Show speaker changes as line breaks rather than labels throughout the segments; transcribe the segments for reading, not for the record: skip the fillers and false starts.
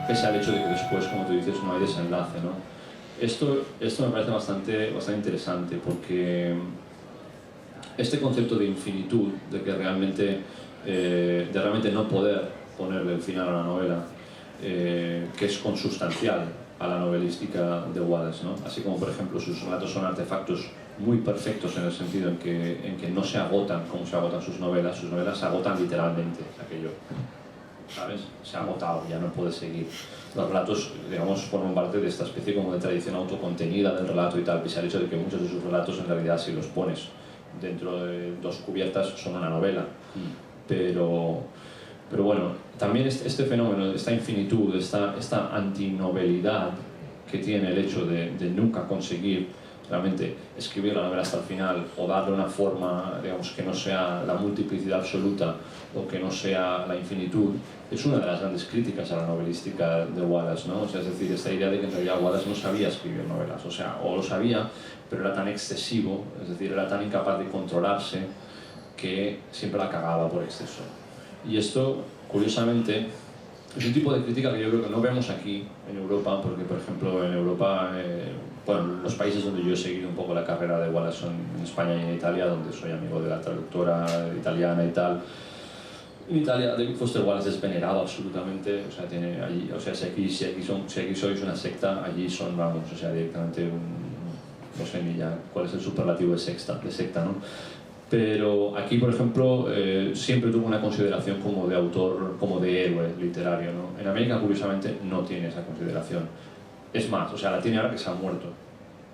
pese al hecho de que después, como tú dices, no hay desenlace, ¿no? Esto me parece bastante interesante, porque este concepto de infinitud, de realmente no poder ponerle el final a la novela, que es consustancial a la novelística de Wallace, ¿no? Así como, por ejemplo, sus relatos son artefactos muy perfectos en el sentido en que no se agotan como se agotan sus novelas se agotan literalmente, aquello, ¿sabes? Se ha agotado, ya no puede seguir. Los relatos, digamos, forman parte de esta especie como de tradición autocontenida del relato y tal, pese al hecho de que muchos de sus relatos en realidad, si los pones dentro de dos cubiertas, son una novela. Pero bueno, también este fenómeno, esta infinitud, esta antinovelidad que tiene el hecho de nunca conseguir realmente escribir la novela hasta el final o darle una forma, digamos, que no sea la multiplicidad absoluta o que no sea la infinitud, es una de las grandes críticas a la novelística de Wallace, ¿no? O sea, es decir, esta idea de que en realidad Wallace no sabía escribir novelas, o sea, o lo sabía, pero era tan excesivo, es decir, era tan incapaz de controlarse que siempre la cagaba por exceso. Y esto, curiosamente, es un tipo de crítica que yo creo que no vemos aquí en Europa, porque, por ejemplo, en Europa, bueno, los países donde yo he seguido un poco la carrera de Wallace son en España y en Italia, donde soy amigo de la traductora italiana y tal. En Italia, David Foster Wallace es venerado absolutamente, o sea, tiene allí, o sea, si aquí sois una secta, allí son, vamos, o sea, directamente no sé ni ya cuál es el superlativo de secta, ¿no? Pero aquí, por ejemplo, siempre tuvo una consideración como de autor, como de héroe literario, ¿no? En América, curiosamente, no tiene esa consideración. Es más, o sea, la tiene ahora que se ha muerto.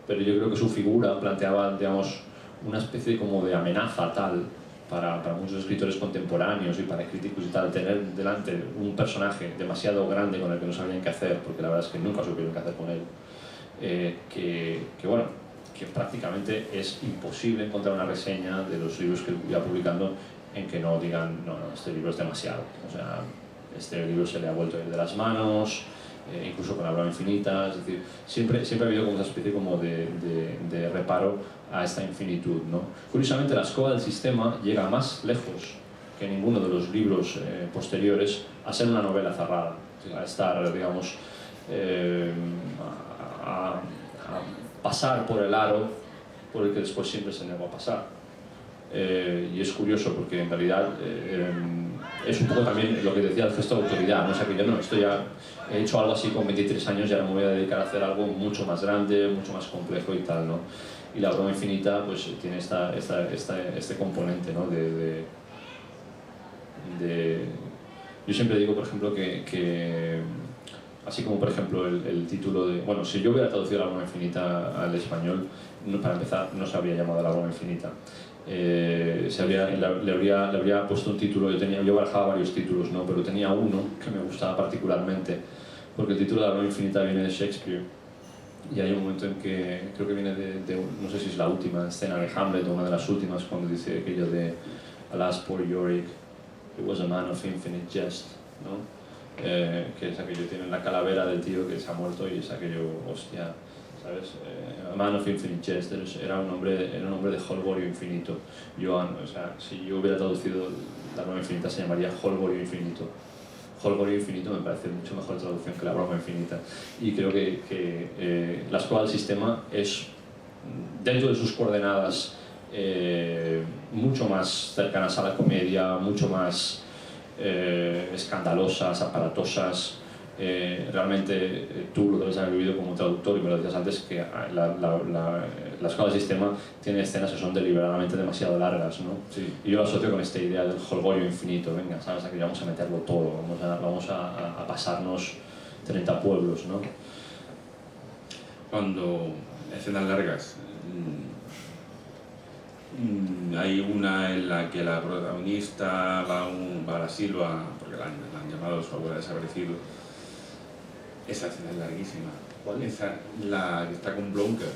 Pero yo creo que su figura planteaba, digamos, una especie como de amenaza tal para muchos escritores contemporáneos y para críticos y tal, tener delante un personaje demasiado grande con el que no sabían qué hacer, porque la verdad es que nunca supieron qué hacer con él, bueno, que prácticamente es imposible encontrar una reseña de los libros que iba publicando en que no digan, no, este libro es demasiado, o sea, este libro se le ha vuelto a ir de las manos, incluso con la broma infinita, es decir, siempre ha habido como una especie como de reparo a esta infinitud, ¿no? Curiosamente, La escoba del sistema llega más lejos que ninguno de los libros posteriores a ser una novela cerrada, a estar, digamos, a pasar por el aro por el que después siempre se negó a pasar. Y es curioso porque en realidad es un poco también lo que decía el gesto de autoridad, ¿no? O sea, que yo no, esto ya he hecho algo así con 23 años y ahora me voy a dedicar a hacer algo mucho más grande, mucho más complejo y tal, ¿no? Y La broma infinita pues tiene este componente, ¿no? Yo siempre digo, por ejemplo, que así como, por ejemplo, el título de... Bueno, si yo hubiera traducido La broma infinita al español, para empezar, no se habría llamado La broma infinita. Le habría puesto un título, yo barajaba varios títulos, ¿no? Pero tenía uno que me gustaba particularmente, porque el título de La broma infinita viene de Shakespeare, y hay un momento en que, creo que viene no sé si es la última escena de Hamlet o una de las últimas, cuando dice aquello de Alas, poor Yorick, he was a man of infinite jest, ¿no? Que es aquello, tienen la calavera del tío que se ha muerto y es aquello, hostia, ¿sabes? A man of infinite jest, era un hombre de jolgorio infinito. O sea, si yo hubiera traducido La broma infinita se llamaría Jolgorio infinito. Jolgorio infinito me parece mucho mejor traducción que La broma infinita. Y creo que La escoba del sistema es, dentro de sus coordenadas, mucho más cercanas a la comedia, mucho más escandalosas, aparatosas. Realmente tú lo debes haber vivido como traductor y me lo decías antes, que la escoba del sistema tiene escenas que son deliberadamente demasiado largas, ¿no? Sí. Y yo lo asocio con esta idea del jolgorio infinito. Venga, ¿sabes? Aquí vamos a meterlo todo, vamos a pasarnos 30 pueblos, ¿no?
Cuando escenas largas, hay una en la que la protagonista va a la Silva, porque la han llamado su abuela desaparecido. Esa escena es larguísima.
¿Cuál?
La que está con Blomker.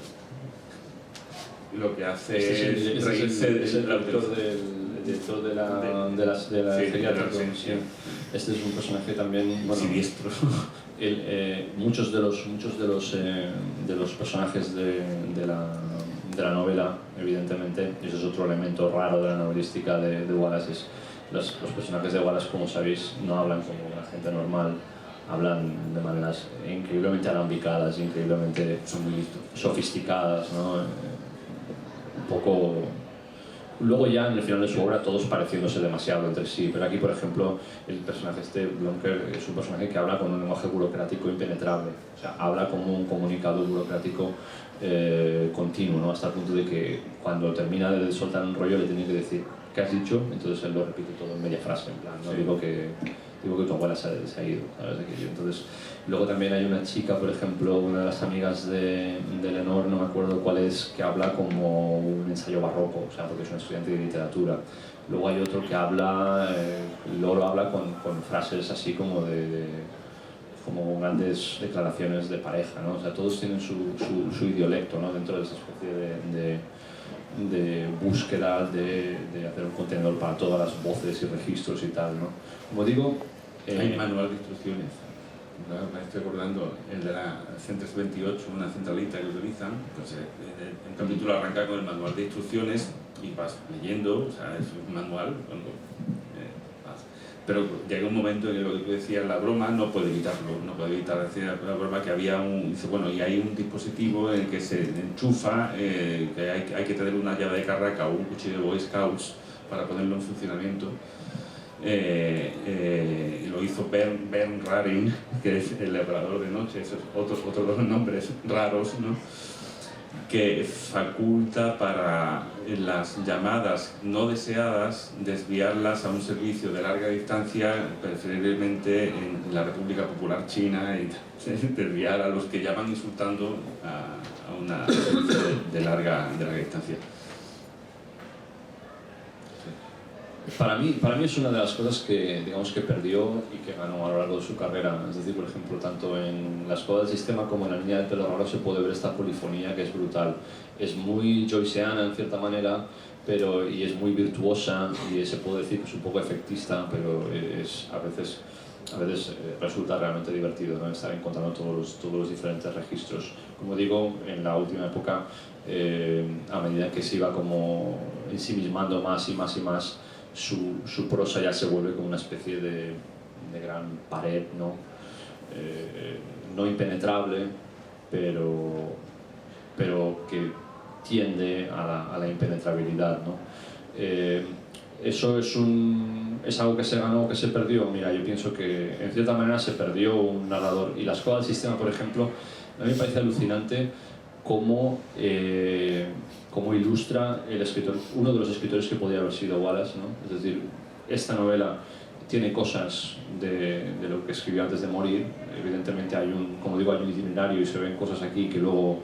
Lo que hace
es
reírse
es el director de la geriátrica. Sí. Este es un personaje también, bueno,
siniestro.
Muchos de los personajes de la novela, evidentemente, y eso es otro elemento raro de la novelística de Wallace, los personajes de Wallace, como sabéis, no hablan como la gente normal, hablan de maneras increíblemente alambicadas, increíblemente
Son muy listos.
sofisticadas, ¿no? Un poco... Luego ya en el final de su obra todos pareciéndose demasiado entre sí, pero aquí por ejemplo el personaje Blomker es un personaje que habla con un lenguaje burocrático impenetrable, o sea, habla como un comunicado burocrático continuo, ¿no? Hasta el punto de que cuando termina de soltar un rollo le tiene que decir ¿qué has dicho? Entonces él lo repite todo en media frase, en plan, no
Sí.
digo que tu abuela se ha ido, ¿sabes? Entonces, luego también hay una chica, por ejemplo, una de las amigas de Leonor, no me acuerdo cuál es, que habla como un ensayo barroco, o sea, porque es una estudiante de literatura. Luego hay otro que habla, Loro habla con frases así como como grandes declaraciones de pareja, ¿no? O sea, todos tienen su idiolecto, ¿no? Dentro de esa especie de búsqueda de hacer un contenedor para todas las voces y registros y tal, ¿no? Como digo...
Hay manual de instrucciones. Me estoy acordando, el de la Centres 28, una centralita que utilizan, pues el capítulo arranca con el manual de instrucciones y vas leyendo, o sea, es un manual cuando vas. Pero llega un momento en que lo que tú decías, la broma, no puede evitarlo, no puede evitar decir la broma que había dice, bueno, y hay un dispositivo en el que se enchufa, que hay que tener una llave de carraca o un cuchillo de Boy Scouts para ponerlo en funcionamiento. Lo hizo Bern Raring, que es el operador de noche, esos otros nombres raros, ¿no? Que faculta para las llamadas no deseadas desviarlas a un servicio de larga distancia, preferiblemente en la República Popular China, y desviar a los que llaman insultando a una servicio de larga distancia.
Para mí es una de las cosas que, digamos, que perdió y que ganó a lo largo de su carrera. Es decir, por ejemplo, tanto en La Escoba del Sistema como en La Niña del Pelo Raro se puede ver esta polifonía que es brutal. Es muy joyceana en cierta manera, y es muy virtuosa y se puede decir que es un poco efectista, pero a veces resulta realmente divertido, ¿no? Estar encontrando todos los diferentes registros. Como digo, en la última época, a medida que se iba como ensimismando más y más y más, su prosa ya se vuelve como una especie de gran pared, ¿no? No impenetrable, pero que tiende a la impenetrabilidad, ¿no? Eso es algo que se ganó, que se perdió. Mira, yo pienso que en cierta manera se perdió un narrador. Y La Escoba del Sistema, por ejemplo, a mí me parece alucinante cómo ilustra el escritor, uno de los escritores que podría haber sido Wallace, ¿no? Es decir, esta novela tiene cosas de lo que escribió antes de morir. Evidentemente hay un itinerario y se ven cosas aquí que luego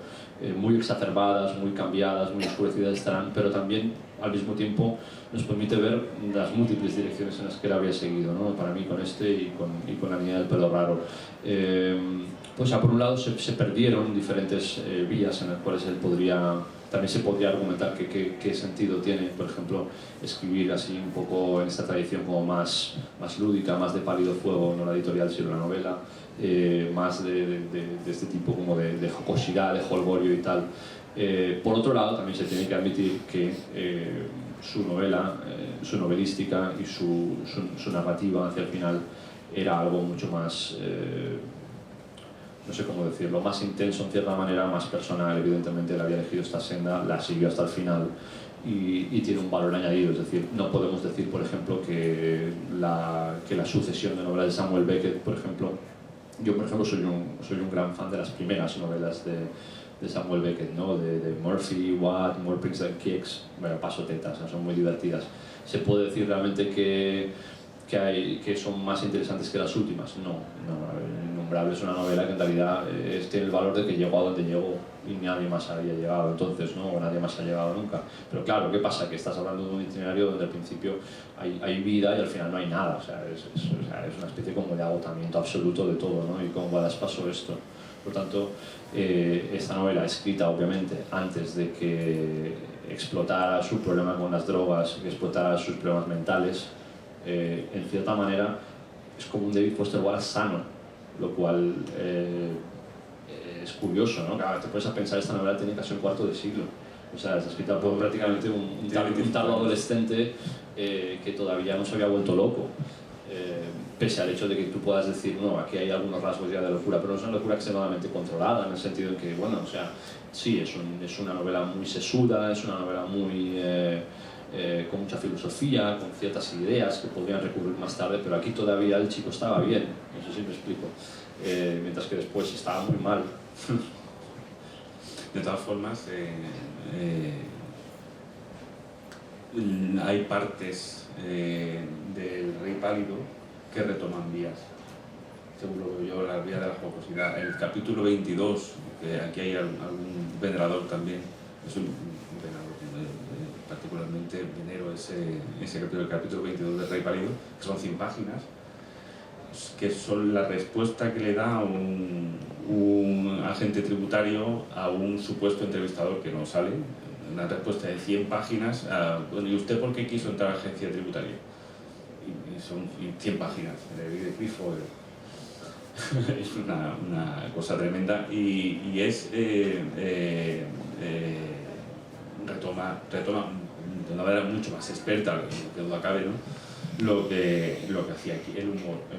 muy exacerbadas, muy cambiadas, muy oscurecidas estarán, pero también al mismo tiempo nos permite ver las múltiples direcciones en las que él había seguido, ¿no? Para mí con este y con La Niña del Pelo Raro. Pues por un lado se perdieron diferentes vías en las cuales también se podría argumentar qué sentido tiene, por ejemplo, escribir así un poco en esta tradición como más lúdica, más de pálido fuego, no la editorial sino la novela, más de este tipo como de jocosidad, de jolgorio y tal. Por otro lado, también se tiene que admitir que su novela, su novelística y su narrativa hacia el final era algo mucho más... no sé cómo decirlo, más intenso en cierta manera, más personal. Evidentemente él había elegido esta senda, la siguió hasta el final y tiene un valor añadido. Es decir, no podemos decir, por ejemplo, que la sucesión de novelas de Samuel Beckett, por ejemplo, yo por ejemplo soy un gran fan de las primeras novelas de Samuel Beckett, ¿no? de Murphy, Watt, More Pricks Than Kicks, bueno, paso tetas, son muy divertidas. Se puede decir realmente que son más interesantes que las últimas. No. Innombrable es una novela que en realidad tiene el valor de que llegó a donde llegó y nadie más había llegado entonces, ¿no? O nadie más ha llegado nunca. Pero claro, ¿qué pasa? Que estás hablando de un itinerario donde al principio hay vida y al final no hay nada. O sea, es una especie como de agotamiento absoluto de todo, ¿no? Y con Wallace pasó esto. Por tanto, esta novela, escrita obviamente antes de que explotara su problema con las drogas, que explotara sus problemas mentales, en cierta manera es como un David Foster Wallace sano, lo cual es curioso, ¿no? Claro, te puedes pensar, esta novela tiene casi un cuarto de siglo, o sea, es escrita por prácticamente un tardo adolescente que todavía no se había vuelto loco, pese al hecho de que tú puedas decir, no, aquí hay algunos rasgos ya de locura, pero no es una locura extremadamente controlada, en el sentido de que, bueno, o sea, sí, es una novela muy sesuda, es una novela muy... con mucha filosofía, con ciertas ideas que podrían recurrir más tarde, pero aquí todavía el chico estaba bien, no sé si me explico, mientras que después estaba muy mal.
De todas formas, hay partes del Rey Pálido que retoman vías, según lo veo yo, las vías de la jocosidad. El capítulo 22, que aquí hay algún venerador también, es un venerador, particularmente venero ese capítulo, el capítulo 22 del Rey Pálido, que son 100 páginas, que son la respuesta que le da un agente tributario a un supuesto entrevistador que no sale, una respuesta de 100 páginas, bueno, ¿y usted por qué quiso entrar a la agencia tributaria? Y son 100 páginas, de grifo, es una cosa tremenda y es retoma de una manera mucho más experta, que duda cabe, ¿no? lo que hacía aquí, el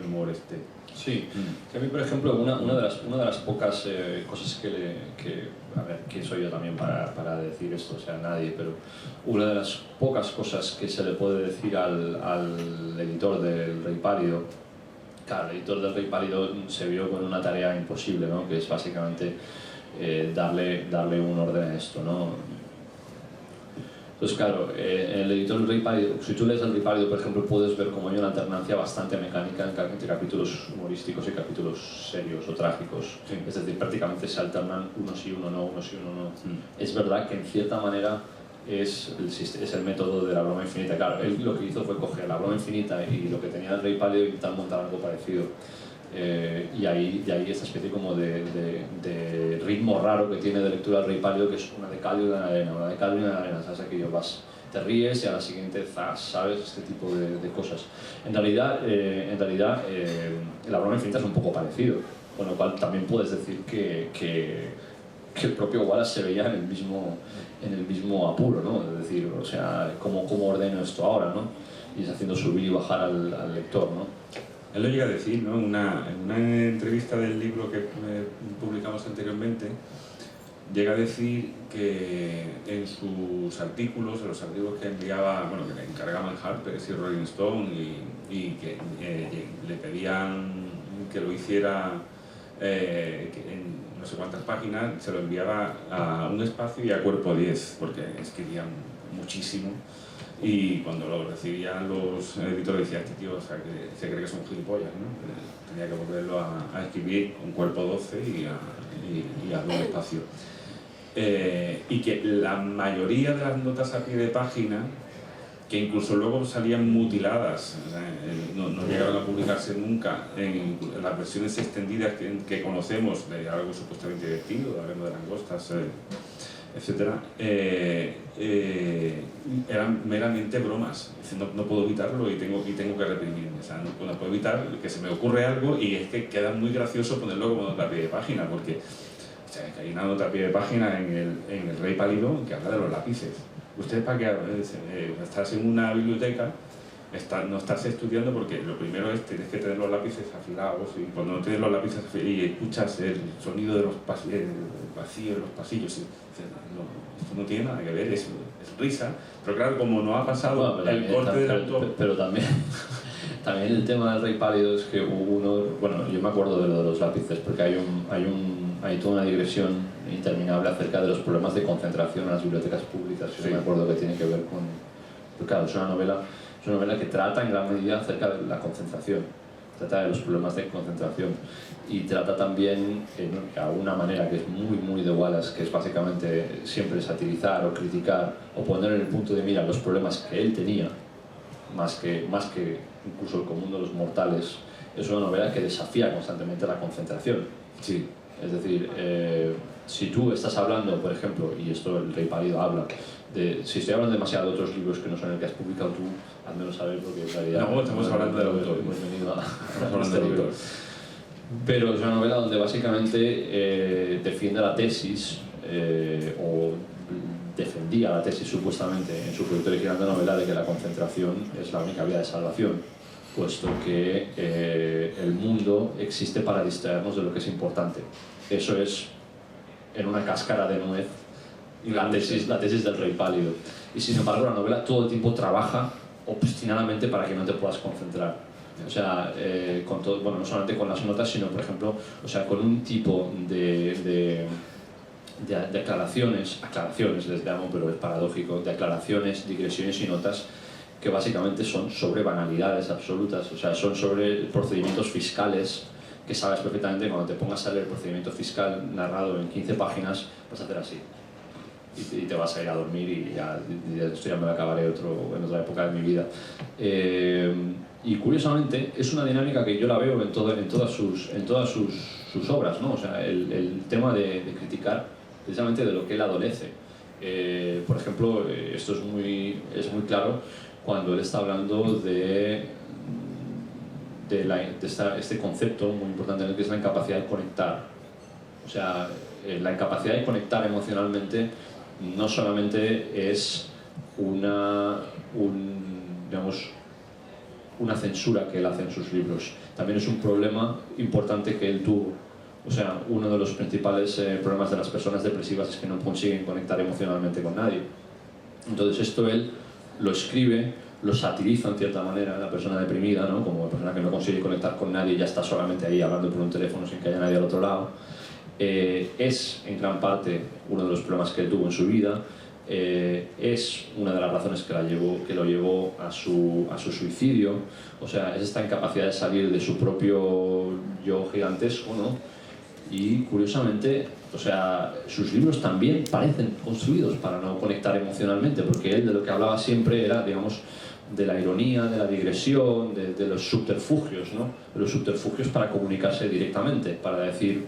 humor este.
Sí, que a mí, por ejemplo, una de las pocas cosas a ver, ¿quién soy yo también para decir esto? O sea, nadie, pero una de las pocas cosas que se le puede decir al editor del Rey Pálido, claro, el editor del Rey Pálido se vio con una tarea imposible, ¿no? Que es básicamente darle un orden a esto, ¿no? Entonces, claro, el editor del Rey Pálido, si tú lees el Rey Pálido, por ejemplo, puedes ver como hay una alternancia bastante mecánica entre capítulos humorísticos y capítulos serios o trágicos.
Sí.
Es decir, prácticamente se alternan uno sí, uno no, uno sí, uno no. Es verdad que en cierta manera es el método de la broma infinita. Claro, él lo que hizo fue coger la broma infinita y lo que tenía el Rey Pálido y intentar montar algo parecido. Y de ahí esta especie como de ritmo raro que tiene de lectura del Rey Pálido, que es una de cal y una de arena, una de cal y una de arena, ¿sabes? Aquello te ríes y a la siguiente ¿sabes? Este tipo de cosas. En realidad la broma infinita es un poco parecido, con lo cual también puedes decir que el propio Wallace se veía en el mismo apuro, ¿no? Es decir, o sea, ¿cómo ordeno esto ahora, ¿no? Y es haciendo subir y bajar al lector, ¿no?
Él lo llega a decir, ¿no? En una entrevista del libro que publicamos anteriormente, llega a decir que en sus artículos, en los artículos que enviaba, bueno, que le encargaban Harper's y Rolling Stone y que le pedían que lo hiciera en no sé cuántas páginas, se lo enviaba a Un Espacio y a Cuerpo 10, porque escribían muchísimo. Y cuando lo recibían los editores decían, este tío, o sea, que se cree que es un gilipollas, ¿no? Tenía que volverlo a escribir con Cuerpo 12 y a Un Espacio. Y que la mayoría de las notas a pie de página, que incluso luego salían mutiladas, no llegaron a publicarse nunca en las versiones extendidas que conocemos de algo supuestamente divertido, de Hablemos de Langostas, etcétera, eran meramente bromas. No puedo evitarlo y tengo que reprimirme. O sea, no puedo evitar que se me ocurre algo y es que queda muy gracioso ponerlo como nota a pie de página, porque o sea, que hay una nota a pie de página en el Rey Pálido que habla de los lápices. Usted, para que estás en una biblioteca, no estás estudiando porque lo primero es tienes que tener los lápices afilados, y cuando no tienes los lápices afilados y escuchas el sonido de los vacíos, los pasillos, esto no tiene nada que ver, es risa, pero claro, como no ha pasado el corte del autor...
Pero también el tema del Rey Pálido es que hubo uno, bueno, yo me acuerdo de lo de los lápices, porque hay toda una digresión interminable acerca de los problemas de concentración en las bibliotecas públicas. Yo me acuerdo que tiene que ver con... Pero claro, es una novela que trata en gran medida acerca de la concentración, trata de los problemas de concentración y trata también, de alguna manera que es muy, muy de Wallace, que es básicamente siempre satirizar o criticar o poner en el punto de mira los problemas que él tenía, más que incluso el común de los mortales. Es una novela que desafía constantemente la concentración.
Sí.
Es decir, si tú estás hablando, por ejemplo, y esto el Rey Pálido habla, si estoy hablando demasiado de otros libros que no son el que has publicado tú, al menos sabes porque en realidad...
No, estamos hablando del autor.
Hemos venido a este libro. Pero es una novela donde básicamente defiende la tesis, o defendía la tesis supuestamente en su proyecto original de novela de que la concentración es la única vía de salvación. puesto que el mundo existe para distraernos de lo que es importante. Eso es, en una cáscara de nuez, la tesis del rey pálido. Y sin embargo la novela todo el tiempo trabaja obstinadamente para que no te puedas concentrar. O sea, con todo, bueno, no solamente con las notas, sino por ejemplo, o sea, con un tipo de aclaraciones les llamo, pero es paradójico, de aclaraciones, digresiones y notas que básicamente son sobre banalidades absolutas, o sea, son sobre procedimientos fiscales que sabes perfectamente. Cuando te pongas a leer el procedimiento fiscal narrado en 15 páginas, vas a hacer así. Y te vas a ir a dormir y ya, esto ya me lo acabaré en otra época de mi vida. Y curiosamente es una dinámica que yo la veo en todas sus obras, ¿no? O sea, el tema de criticar precisamente de lo que él adolece. Por ejemplo, esto es muy claro cuando él está hablando de este concepto muy importante en el que es la incapacidad de conectar. O sea, la incapacidad de conectar emocionalmente no solamente es una censura que él hace en sus libros, también es un problema importante que él tuvo. O sea, uno de los principales problemas de las personas depresivas es que no consiguen conectar emocionalmente con nadie. Entonces esto él lo escribe, lo satiriza en cierta manera, la persona deprimida, ¿no? Como la persona que no consigue conectar con nadie y ya está solamente ahí hablando por un teléfono sin que haya nadie al otro lado. Es en gran parte uno de los problemas que él tuvo en su vida. Es una de las razones que lo llevó a su suicidio. O sea, es esta incapacidad de salir de su propio yo gigantesco, ¿no? Y curiosamente, o sea, sus libros también parecen construidos para no conectar emocionalmente, porque él de lo que hablaba siempre era, digamos, de la ironía, de la digresión, de los subterfugios, ¿no? De los subterfugios para comunicarse directamente, para decir,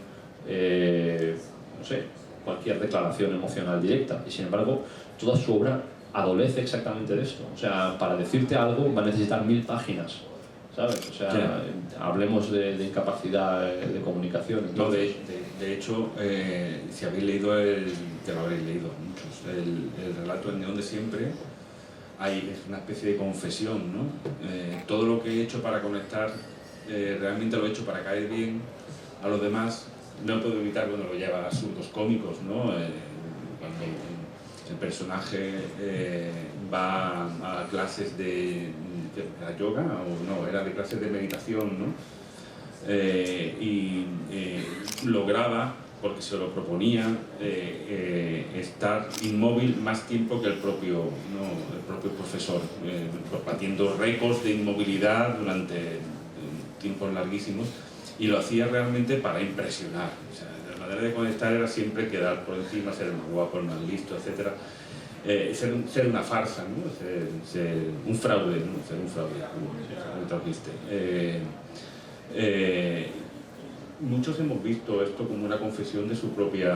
no sé, cualquier declaración emocional directa. Y sin embargo, toda su obra adolece exactamente de esto. O sea, para decirte algo va a necesitar 1000 páginas, ¿sabes? O sea, sí. Hablemos de incapacidad de comunicación.
Entonces, no, de hecho, si habéis leído, que lo habréis leído muchos, el relato El neón de siempre, es una especie de confesión, ¿no? Todo lo que he hecho para conectar, realmente lo he hecho para caer bien a los demás. No puedo evitar cuando lo lleva a absurdos cómicos, ¿no? Cuando el personaje va a clases de yoga, o no, era de clases de meditación, ¿no? Y lograba, porque se lo proponía, estar inmóvil más tiempo que el propio profesor, batiendo récords de inmovilidad durante tiempos larguísimos, y lo hacía realmente para impresionar. O sea, la manera de conectar era siempre quedar por encima, ser el más guapo, el más listo, etc. Ser una farsa, ¿no? Ser un fraude, ¿no? Ser un fraude, como trajiste. Muchos hemos visto esto como una confesión de sus propios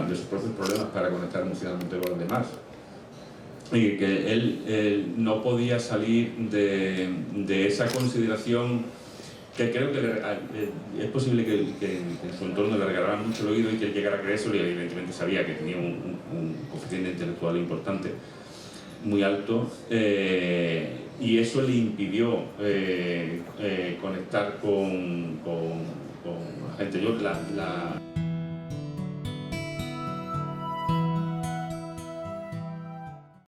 problemas para conectar emocionalmente con los demás. Y que él no podía salir de esa consideración, que creo que es posible que en su entorno le regalaran mucho el oído y que él llegara a creérselo, y evidentemente sabía que tenía un coeficiente intelectual importante, muy alto, y eso le impidió conectar con la gente.